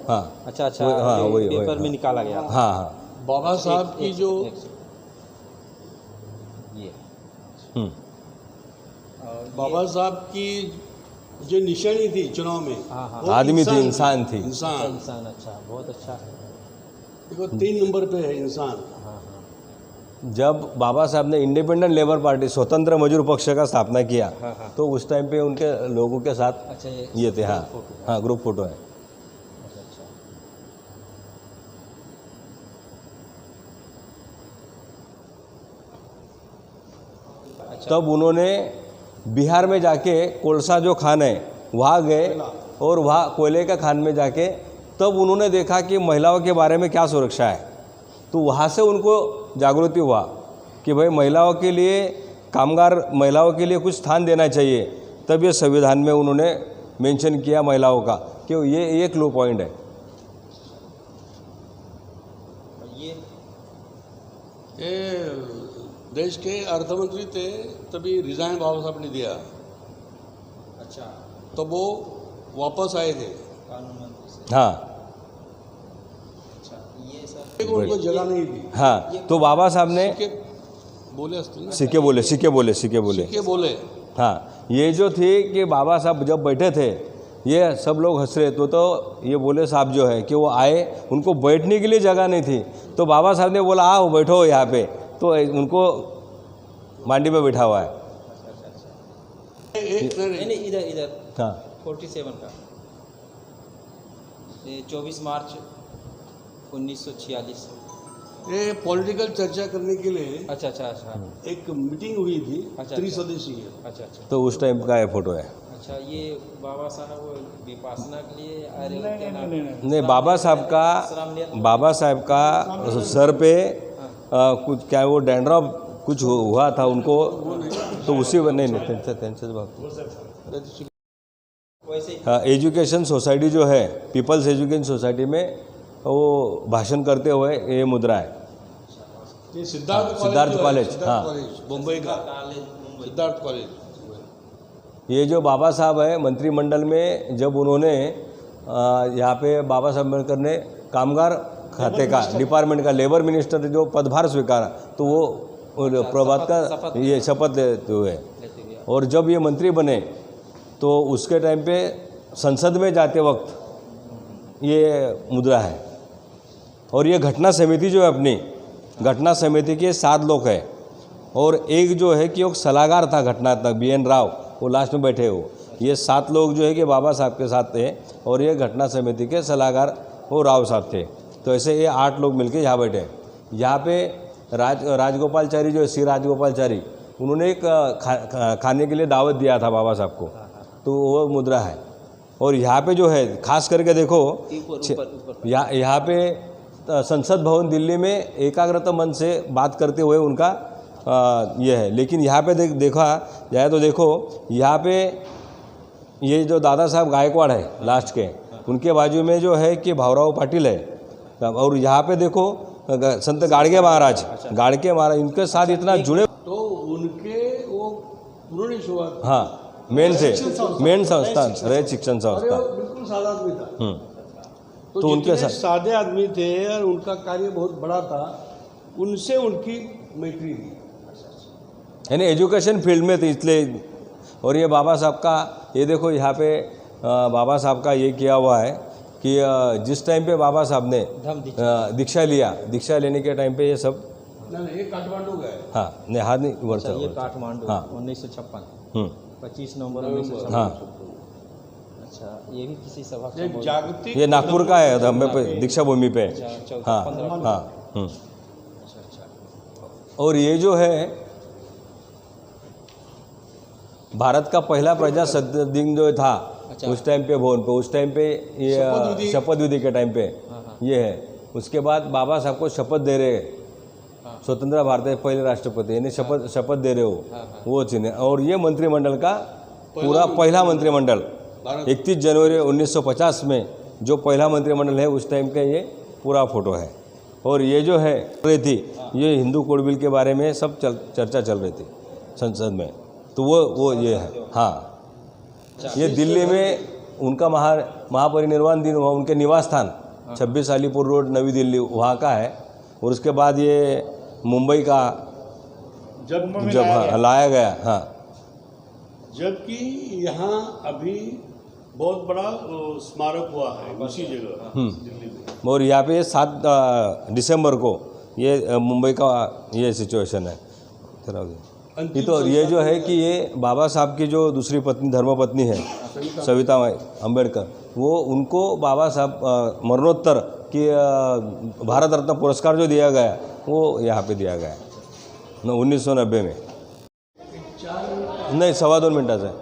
हाँ अच्छा हाँ वही पेपर में निकाला गया। हाँ हाँ बाबा साहब की जो ये बाबा साहब की जो निशानी थी चुनाव में, वो आदमी थी, इंसान थी। इंसान, अच्छा, बहुत अच्छा। देखो 3 नंबर पे है इंसान। जब बाबा साहब ने इंडिपेंडेंट लेबर पार्टी, स्वतंत्र मजदूर पक्ष का स्थापना किया, तो उस टाइम पे उनके लोगों के साथ अच्छा ये थे। हाँ हाँ ग्रुप फोटो है। तब उन्होंने बिहार में जाके कोलसा जो खान है वहाँ गए, और वहाँ कोयले का खान में जाके तब उन्होंने देखा कि महिलाओं के बारे में क्या सुरक्षा है। तो वहाँ से उनको जागृति हुआ कि भाई महिलाओं के लिए, कामगार महिलाओं के लिए कुछ स्थान देना चाहिए। तब ये संविधान में उन्होंने मेंशन किया महिलाओं का, कि ये एक लो पॉइंट है। ये देश के अर्थमंत्री थे, तभी रिजाइन बाबा साहब ने दिया। अच्छा, तो वो वापस आए थे कानून मंत्री से। हाँ अच्छा, ये सर उनको जगह नहीं थी। हाँ, तो बाबा साहब ने बोले असतील ना, सिक्के बोले। हाँ, ये जो थी कि बाबा साहब जब बैठे थे, ये सब लोग हंस रहे, तो ये बोले साहब जो है कि वो आए, उनको बैठने के लिए जगह नहीं थी, तो बाबा साहब ने बोला आओ बैठो यहाँ पे, तो उनको मांडी पे बैठा हुआ है। नहीं इधर हाँ 47 का, ये 24 मार्च 1946। ये पॉलिटिकल चर्चा करने के लिए अच्छा, एक मीटिंग हुई थी, अच्छा, त्रिसदस्यीय। अच्छा, तो उस टाइम का ये फोटो है। अच्छा, ये बाबा साहब विपासना के लिए अरे नहीं, बाबा साहब का सर पे कुछ क्या वो डैंड्रफ कुछ हुआ था उनको, तो उसी त्यांच्याच बाबतीत हाँ, एजुकेशन सोसाइटी जो है, पीपल्स एजुकेशन सोसाइटी में वो भाषण करते हुए ये मुद्रा है। ये सिद्धार्थ कॉलेज, हाँ मुंबई का सिद्धार्थ कॉलेज। ये जो बाबा साहब है मंत्रिमंडल में, जब उन्होंने यहाँ पे बाबा साहब अम्बेडकर ने कामगार खाते का, डिपार्टमेंट का लेबर मिनिस्टर जो पदभार स्वीकारा, तो वो प्रभात का ये शपथ लेते हुए, और जब ये मंत्री बने तो उसके टाइम पे संसद में जाते वक्त ये मुद्रा है। और ये घटना समिति जो है अपनी, घटना समिति के 7 लोग हैं और एक जो है कि एक सलाहकार था घटना तक, BN राव, वो लास्ट में बैठे हो। ये 7 लोग जो है कि बाबा साहब के साथ थे और ये घटना समिति के सलाहकार वो राव साहब थे। तो ऐसे ये 8 लोग मिलके यहाँ बैठे। यहाँ पे राजगोपालचारी जो है, श्री राजगोपालचारी, उन्होंने एक खाने के लिए दावत दिया था बाबा साहब को, तो वो मुद्रा है। और यहाँ पे जो है खास करके देखो, यहाँ पे संसद भवन दिल्ली में एकाग्रता मन से बात करते हुए उनका ये है। लेकिन यहाँ पे देखा जाए तो देखो, यहाँ पे ये जो दादा साहब गायकवाड़ है लास्ट के, उनके बाजू में जो है कि भावराव पाटिल है। और यहाँ पे देखो संत गाड़गे महाराज, इनके साथ इतना जुड़े, तो उनके वो पुरानी शुरुआत, हाँ मेन संस्थान रैयत शिक्षण संस्था, बिल्कुल सादा आदमी था। तो उनके साथ सादे आदमी थे और उनका कार्य बहुत बड़ा था, उनसे उनकी मैत्री थी, यानी एजुकेशन फील्ड में थे इसलिए। और ये बाबा साहब का, ये देखो यहाँ पे बाबा साहब का ये किया हुआ है कि जिस टाइम पे बाबा साहब ने दीक्षा लेने के टाइम पे ये सब, नहीं ये काठमांडू गए, हाँ नहीं हाथ नहीं वर्षा, ये काठमांडू, हाँ 1956, 25 नवंबर 1956। हाँ अच्छा, ये भी किसी सभा का एक जागतिक, ये नागपुर का है धम्मे पे, दीक्षा भूमि पे, हाँ हाँ। और ये जो है भारत का पहला प्रजासत्ताक दिन जो था, उस टाइम पे भवन पे, उस टाइम पे ये शपथ विधि के टाइम पे ये है। उसके बाद बाबा साहब को शपथ दे रहे, स्वतंत्र भारत के पहले राष्ट्रपति, यानी शपथ दे रहे हो, वो चिन्ह। और ये मंत्रिमंडल का पूरा पहला मंत्रिमंडल 31 जनवरी 1950 में जो पहला मंत्रिमंडल है, उस टाइम का ये पूरा फोटो है। और ये जो है रही थी, ये हिंदू कोड बिल के बारे में सब चर्चा चल रही थी संसद में, तो वो ये है। हाँ, ये दिल्ली में उनका महापरिनिर्वाण दिन हुआ, उनके निवास स्थान 26 अलीपुर रोड, नई दिल्ली, वहाँ का है। और उसके बाद ये मुंबई का जब लाया गया, हाँ। जबकि यहाँ अभी बहुत बड़ा स्मारक हुआ है उसी जगह दिल्ली में। और यहाँ पे 7 दिसंबर को ये मुंबई का ये सिचुएशन है। ये तो ये जो है कि ये बाबा साहब की जो दूसरी पत्नी, धर्मपत्नी है सविता अम्बेडकर, वो उनको बाबा साहब मरणोत्तर की भारत रत्न पुरस्कार जो दिया गया, वो यहाँ पे दिया गया 1990 में। नाही 2.25 मिनिटाचं आहे,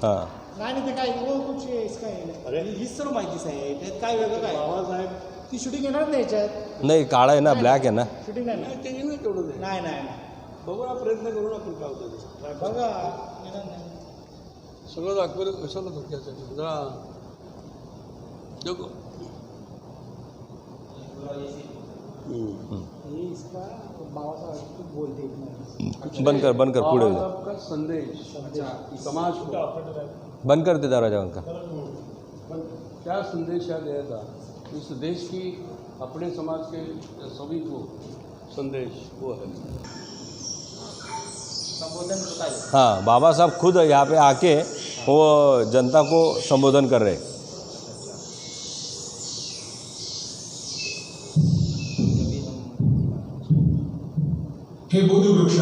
हां। नाही ते काय वो कुछ इसका आहे, हीच सर्व माहितीच आहे, त्यात काय वेगळं काय बाबासाहेब ती शूटिंग येणार नाही याच्यात, नाही काळा आहे ना, ब्लॅक आहे ना, शूटिंग नाही ना, ते नाही तेवढं नाही नाही बघू ना, प्रयत्न करू ना आपण काय होतं बघा येणार नाही, सगळं दाखवलं कशाला धोक्याचं जरा देखो ये इसका बाबासाहेब कुछ बोलते हैं, बंद कर पुढे बाबा साहब का संदेश समाज को, बंद कर दे दरवाजा, बंद कर। क्या संदेश है दिया था इस देश की, अपने समाज के सभी को संदेश वो है। हाँ, बाबा साहब खुद यहाँ पे आके वो जनता को संबोधन कर रहे। हे बोधिवृक्ष,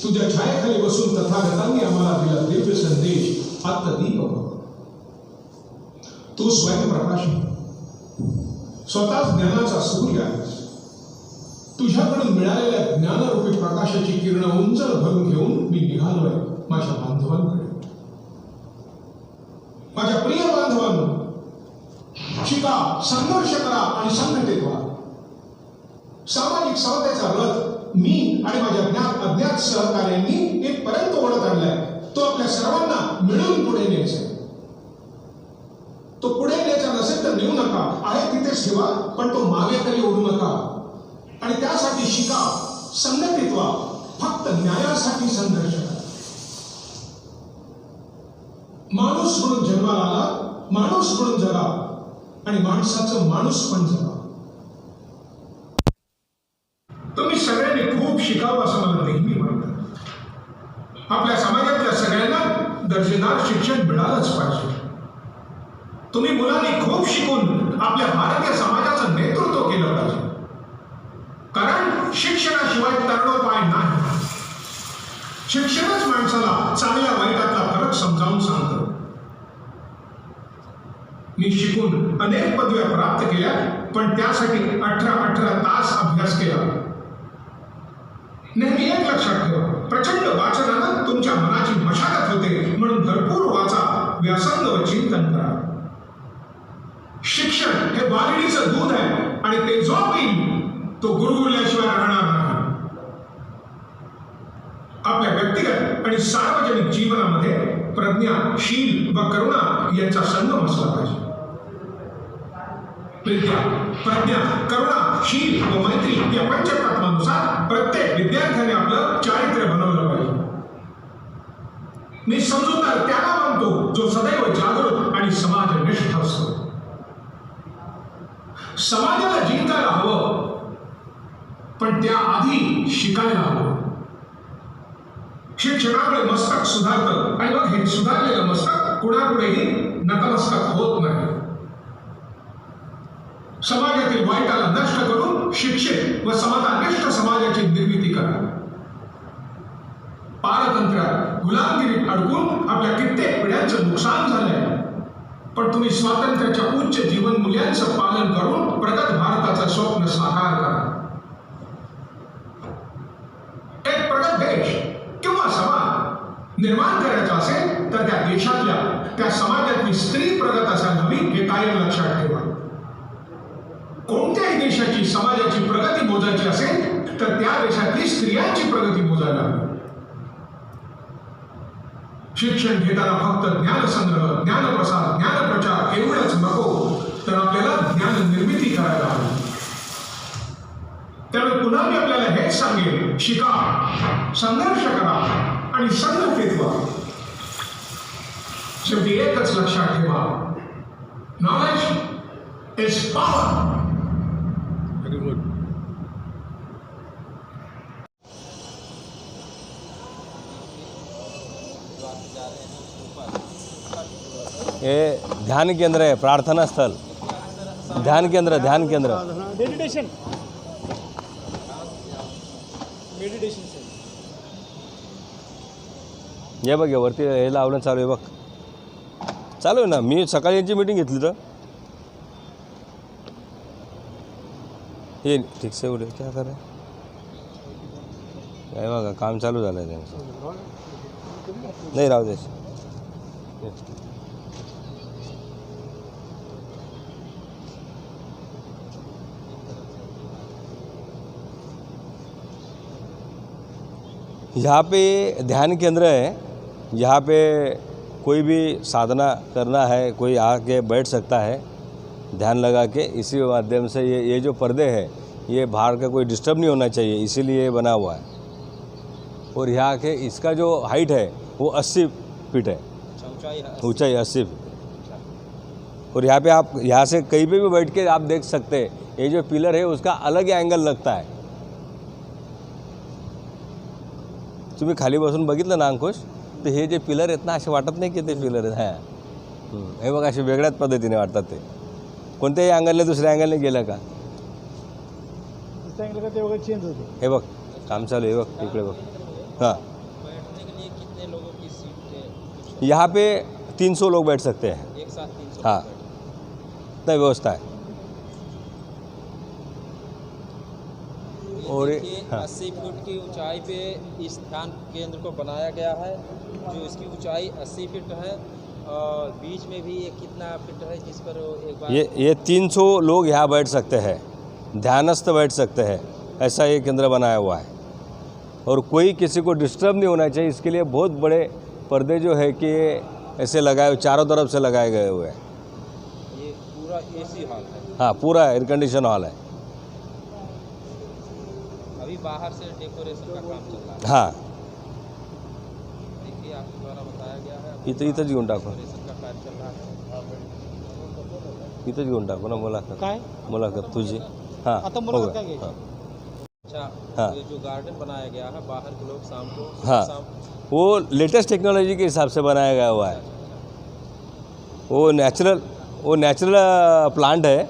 तुझ्या छायेखाली बसून तथागतांनी आम्हाला दिला दिव्य संदेश आत्मदीप बघ। तू स्वयंप्रकाश, स्वतःच ज्ञानाचा सूर्य आहेस। तुझ्याकडून मिळालेल्या ज्ञानरूपी प्रकाशाची किरण उंचर भरून घेऊन मी निघालोय माझ्या बांधवांकडे। माझ्या प्रिय बांधवांनो, शिका, संघर्ष करा आणि संघटित व्हा। सामाजिक समतेचा रथ मी आणि माझ्या अज्ञात सहकार्यांनी इथपर्यंत ओढत आणलाय। तो आपल्या सर्वांना मिळून पुढे न्यायचा। तो पुढे न्यायचा नसेल तर नेऊ नका, आहे तिथेच ठेवा, पण तो मागे तरी ओढू नका। आणि त्यासाठी शिका, संघटित व्हा, फक्त न्यायासाठी संघर्ष करा। माणूस म्हणून जन्माला आला, माणूस म्हणून जगा आणि माणसाचं माणूस पण जगा। तुम्ही सगळ्यांनी खूप शिकावं असं मला नेहमी वाटतं। आपल्या समाजातल्या सगळ्यांना दर्जेदार शिक्षण मिळालंच पाहिजे। तुम्ही मुलांनी खूप शिकून आपल्या भारतीय समाजाचं नेतृत्व केलं पाहिजे. कारण शिक्षणाशिवाय तरणोपाय नाही. शिक्षणच माणसाला चांगल्या वाईटातला फरक समजावून सांगतं. मी शिकून अनेक पदव्या प्राप्त केल्या, पण त्यासाठी 18 तास अभ्यास केला. नेहमी एक लक्षात ठेवा, प्रचंड वाचनानं तुमच्या मनाची मशागत होते, म्हणून भरपूर वाचा, व्यासंग व चिंतन करा. शिक्षण हे वाघिणीचं दूध आहे आणि ते जो पिईल तो गुरगुरल्याशिवाय राहणार नाही. आपल्या व्यक्तिगत आणि सार्वजनिक जीवनामध्ये प्रज्ञा, शील व करुणा यांचा संगम असला पाहिजे. विद्या, प्रज्ञा, करुणा, शील व मैत्री या पंचतत्वानुसार प्रत्येक विद्यार्थ्याने आपलं चारित्र्य बनवलं पाहिजे. मी समजूतदार त्याला म्हणतो जो सदैव जागृत आणि समाजनिष्ठ असतो. समाजाला जिंकायला हवं, पण त्याआधी शिकायला हवं. शिक्षणामुळे मस्तक सुधारतं आणि मग हे सुधारलेलं मस्तक कुणापुढेही नतमस्तक होत नाही. समाजातील वाईटाला नष्ट करून शिक्षित व समाजानिष्ठ समाजाची निर्मिती करा. पारतंत्र्यात गुलामगिरीत अडकून आपल्या कित्येक पिढ्यांचं नुकसान झालंय, पण तुम्ही स्वातंत्र्याच्या उच्च जीवन मूल्यांचं पालन करून प्रगत भारताचं स्वप्न साकार करा. एक प्रगत देश किंवा समाज निर्माण करायचा असेल तर त्या देशातल्या, त्या समाजातली स्त्री प्रगत असायला हवी, हे कायम लक्षात ठेवा. कोणत्याही देशाची समाजाची प्रगती मोजायची असेल तर त्या देशातली स्त्रियांची प्रगती मोजायला हवी. शिक्षण घेताना फक्त ज्ञानसंग्रह, ज्ञानप्रसार, ज्ञानप्रचार एवढंच नको, तर आपल्याला ज्ञान निर्मिती करायला हवी. त्यामुळे पुन्हा मी आपल्याला हेच सांगेन, शिका, संघर्ष करा आणि संघटित व्हा. शेवटी एकच लक्षात ठेवा, knowledge is power. Very good. ये ध्यान केंद्र है, प्रार्थना स्थल, ध्यान केंद्र, ध्यान केंद्र. मेडिटेशन हे बघ, वरती हे लावणं चालू आहे बघ. चालू आहे ना. मी सकाळी यांची मीटिंग घेतली तर हे ठीक से बोले क्या करे, काय बघा काम चालू झालं आहे त्यांचं. नाही राहू दे. यहाँ पे ध्यान केंद्र है. यहाँ पे कोई भी साधना करना है, कोई आके बैठ सकता है ध्यान लगा के. इसी माध्यम से ये जो पर्दे हैं, ये बाहर का कोई डिस्टर्ब नहीं होना चाहिए, इसीलिए ये बना हुआ है. और यहाँ के इसका जो हाइट है वो 80 फीट है, ऊंचाई 80 फीट. और यहाँ पे आप यहाँ से कहीं पे भी बैठ के आप देख सकते हैं. ये जो पिलर है उसका अलग एंगल लगता है. तुम्ही खाली बसून बघितलं ना अंकुश, तर हे जे पिलर आहेत ना, असे वाटत नाही की ते पिलर आहेत. हां, हे बघ असे वेगळ्याच पद्धतीने वाटतात. ते कोणत्याही अँगलने दुसऱ्या अँगलने गेलं का ते वगैरे चेंज होते. हे बघ काम चालू आहे. हे बघ इकडे बघ. हाँ, बैठने के लिए कितने लोगों की सीट? यहाँ पे 300 लोग बैठ सकते हैं. एक साथ 300? हाँ, इतना व्यवस्था है. और हाँ, 80 फीट की ऊंचाई पे इस ध्यान केंद्र को बनाया गया है, जो इसकी ऊंचाई 80 फीट है, और बीच में भी ये कितना फीट है जिस पर एक बार ये 300 लोग यहाँ बैठ सकते हैं, ध्यानस्थ बैठ सकते हैं. ऐसा ये केंद्र बनाया हुआ है. और कोई किसी को डिस्टर्ब नहीं होना चाहिए, इसके लिए बहुत बड़े पर्दे जो है कि ऐसे लगाए, चारों तरफ से लगाए गए हुए हैं. ये पूरा एसी हॉल है. हाँ, पूरा एयर कंडीशन हॉल है. अभी बाहर से डेकोरेशन का काम चल रहा है. हाँ, देखिए आपके द्वारा बताया गया है, इथंच घेऊन टाकू, डेकोरेशन का कार्य चल रहा है. इथंच घेऊन टाकू ना मुलाखत. काय मुलाखत तुझी. हाँ, आता हो मुलाखत गया. काय घ्यायची? हाँ. अच्छा, हाँ. ये जो गार्डन बनाया गया है, बाहर के लोग शाम को हाँ, शाम वो लेटेस्ट टेक्नोलॉजी के हिसाब से बनाया गया हुआ है. वो वो नेचुरल प्लांट है,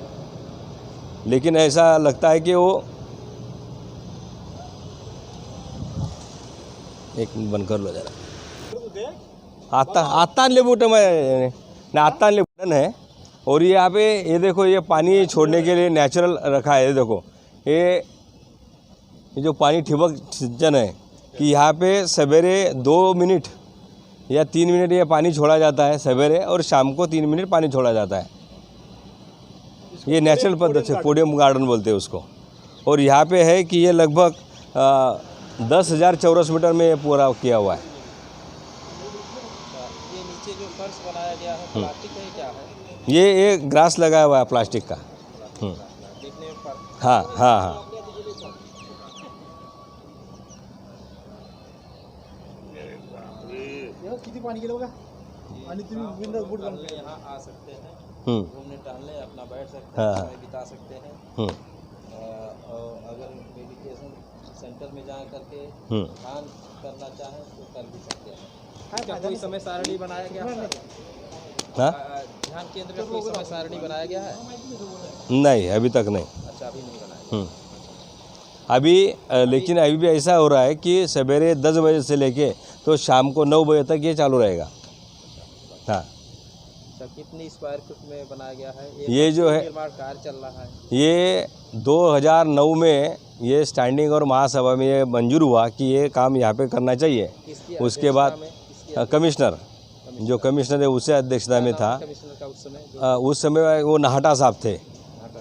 लेकिन ऐसा लगता है कि वो एक मिनिट बंद कर लो जरा। आता आणले बटन है ना, आता आणले बटन है। और ये यहाँ पे ये देखो, ये पानी छोड़ने के लिए नेचुरल रखा है। ये देखो ये जो पानी ठिबक सिंचन है कि यहाँ पे सवेरे 2 मिनट या 3 मिनट ये पानी छोड़ा जाता है सवेरे, और शाम को 3 मिनट पानी छोड़ा जाता है। ये नेचुरल पद्धति से पोडियम गार्डन बोलते हैं उसको। और यहाँ पे है कि ये लगभग 10,000 चौरस मीटर में ये पूरा किया हुआ है। ये नीचे जो फर्श बनाया गया है प्लास्टिक का क्या है? ये ग्रास लगाया हुआ है प्लास्टिक का। देखने में हाँ हाँ हाँ। किती पाणी गेलं बघा, आणि तुम्ही विंडो बुट घालून यहाँ आ सकते हैं, घूमने टहलने अपना बैठ सकते हाँ। हैं, समय बिता सकते हैं। और अगर मेडिटेशन सेंटर में जा करके ध्यान करना चाहें तो कर भी सकते हैं। क्या कोई समय सारणी बनाया गया है? हाँ ध्यान केंद्र का कोई समय सारणी बनाया गया है? नहीं, अभी तक नहीं। अच्छा, अभी नहीं बनाया। अभी लेकिन अभी भी ऐसा हो रहा है कि सवेरे 10 बजे से लेके तो शाम को 9 बजे तक ये चालू रहेगा। हाँ, अच्छा, कितनी स्क्वायर फुट में बनाया गया है? ये जो है निर्माण कार्य चल रहा है। ये 2009 में ये स्टैंडिंग और महासभा में ये मंजूर हुआ कि ये काम यहाँ पे करना चाहिए। किसकी उसके बाद अध्यक्षता में? कमिश्नर, जो कमिश्नर है उससे अध्यक्षता में था। कमिश्नर का उस समय वो नाहटा साहब थे।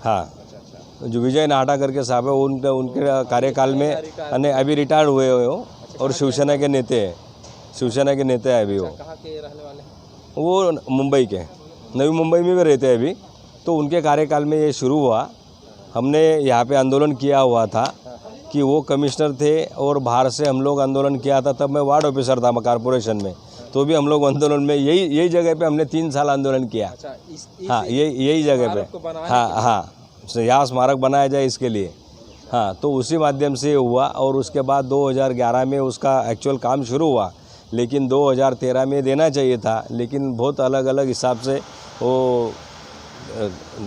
हाँ, अच्छा अच्छा। जो विजय नाहटा करके साहब है, उनके कार्यकाल में अभी रिटायर्ड हुए हो, और शिवसेना के नेता है अभी वो। कहाँ के रहने वाले हैं? वो मुंबई के, नवी मुंबई में भी रहते हैं अभी। तो उनके कार्यकाल में ये शुरू हुआ। हमने यहाँ पे आंदोलन किया हुआ था कि वो कमिश्नर थे, और बाहर से हम लोग आंदोलन किया था। तब मैं वार्ड ऑफिसर था कॉरपोरेशन में, तो भी हम लोग आंदोलन में यही जगह पे हमने 3 साल आंदोलन किया। अच्छा, हाँ, यही जगह पे। हाँ, यहाँ स्मारक बनाया जाए इसके लिए। हाँ, तो उसी माध्यम से हुआ। और उसके बाद 2011 में उसका एक्चुअल काम शुरू हुआ, लेकिन 2013 में देना चाहिए था, लेकिन बहुत अलग अलग हिसाब से वो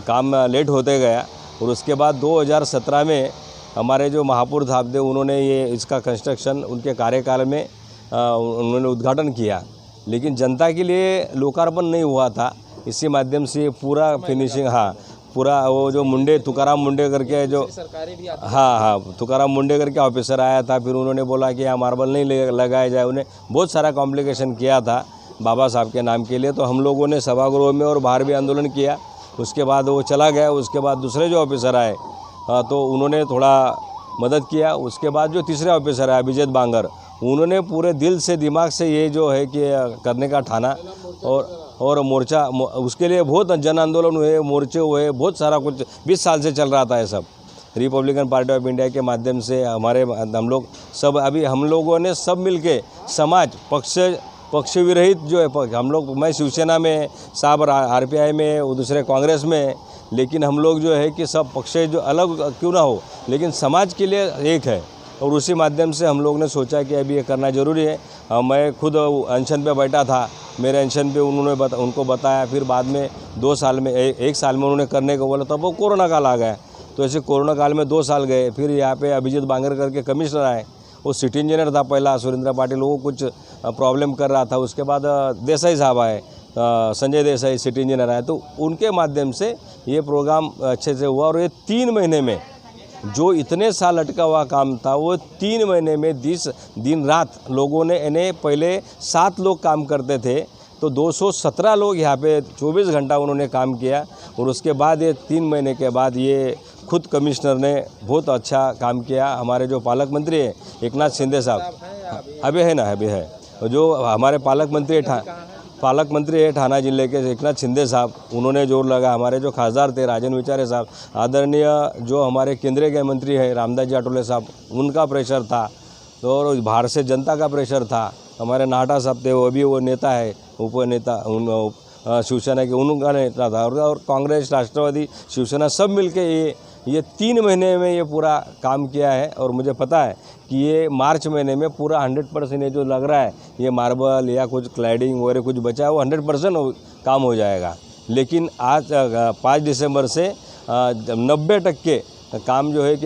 काम लेट होते गया। और उसके बाद 2017 में हमारे जो महापौर साहब थे, उन्होंने ये इसका कंस्ट्रक्शन उनके कार्यकाल में उन्होंने उद्घाटन किया, लेकिन जनता के लिए लोकार्पण नहीं हुआ था। इसी माध्यम से पूरा फिनिशिंग, हाँ, पूरा वो जो तुकाराम मुंडे करके जो सरकारें भी आती हाँ, तुकाराम मुंडे करके ऑफिसर आया था। फिर उन्होंने बोला कि यहाँ मार्बल नहीं लगाया जाए। उन्हें बहुत सारा कॉम्प्लिकेशन किया था बाबा साहब के नाम के लिए। तो हम लोगों ने सभागृह में और बाहर भी आंदोलन किया। उसके बाद वो चला गया। उसके बाद दूसरे जो ऑफिसर आए तो उन्होंने थोड़ा मदद किया। उसके बाद जो तीसरे ऑफिसर आए अभिजीत बांगर, उन्होंने पूरे दिल से दिमाग से ये जो है कि करने का ठाना। और मोर्चा, उसके लिए बहुत जन आंदोलन हुए, मोर्चे हुए, बहुत सारा कुछ 20 साल से चल रहा था ये सब। रिपब्लिकन पार्टी ऑफ इंडिया के माध्यम से हम लोग सब, अभी हम लोगों ने सब मिलके समाज पक्ष विरहित जो है, हम लोग, मैं शिवसेना में, साहब RPI में, वो दूसरे कांग्रेस में, लेकिन हम लोग जो है कि सब पक्ष जो अलग क्यों ना हो, लेकिन समाज के लिए एक है। और उसी माध्यम से हम लोग ने सोचा कि अभी ये करना ज़रूरी है। मैं खुद अनशन पे बैठा था, मेरे अनशन पे उनको बताया। फिर बाद में 2 साल में, 1 साल में उन्होंने करने को बोला, तब वो कोरोना काल आ गया। तो ऐसे कोरोना काल में 2 साल गए। फिर यहाँ पे अभिजीत बांगर करके कमिश्नर आए, वो सिटी इंजीनियर था पहला। सुरेंद्र पाटिल वो कुछ प्रॉब्लम कर रहा था। उसके बाद देसाई साहब आए, संजय देसाई सिटी इंजीनियर आए। तो उनके माध्यम से ये प्रोग्राम अच्छे से हुआ। और ये 3 महीने में जो इतने साल अटका हुआ काम था, वो 3 महीने में दिन रात लोगों ने, इन्हें पहले 7 लोग काम करते थे, तो 217 लोग यहाँ पे 24 घंटा उन्होंने काम किया। और उसके बाद ये 3 महीने के बाद ये खुद कमिश्नर ने बहुत अच्छा काम किया। हमारे जो पालक मंत्री है एकनाथ शिंदे साहब, अभी है ना, अभी है, जो हमारे पालक मंत्री है ठाना जिले के एकनाथ शिंदे साहब, उन्होंने जोर लगा। हमारे जो खासदार थे राजन विचारे साहब, आदरणीय जो हमारे केंद्रीय गृह मंत्री है रामदास जी आठवले साहब, उनका प्रेशर था। और बाहर से जनता का प्रेशर था। हमारे नाहटा साहब थे, वो भी वो नेता है, उपनेता शिवसेना के, उनका नेता था। और कांग्रेस, राष्ट्रवादी, शिवसेना सब मिलके ये 3 महीने में ये पूरा काम किया है। और मुझे पता है कि ये मार्च महीने में पूरा 100% ये जो लग रहा है, ये मार्बल या कुछ क्लैडिंग वगैरह कुछ बचा है, वो 100% काम हो जाएगा। लेकिन आज 5 दिसंबर से 90% काम जो है कि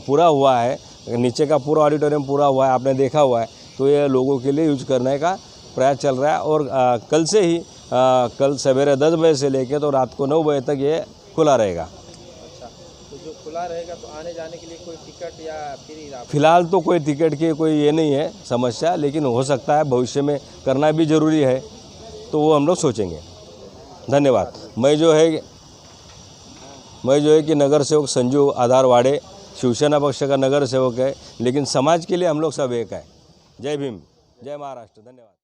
पूरा हुआ है, नीचे का पूरा ऑडिटोरियम पूरा हुआ है, आपने देखा हुआ है। तो ये लोगों के लिए यूज करने का प्रयास चल रहा है और कल से ही कल सवेरे 10 बजे से लेकर तो रात को 9 बजे तक ये खुला रहेगा। अच्छा, तो जो खुला रहेगा तो आने जाने के लिए कोई टिकट या फ्री? फिलहाल तो कोई टिकट की कोई ये नहीं है समस्या, लेकिन हो सकता है भविष्य में करना भी ज़रूरी है, तो वो हम लोग सोचेंगे। धन्यवाद। मैं जो है कि नगर सेवक संजू आधार वाड़े, शिवसेना पक्ष का नगर सेवक है, लेकिन समाज के लिए हम लोग सब एक है। जय भीम, जय महाराष्ट्र। धन्यवाद।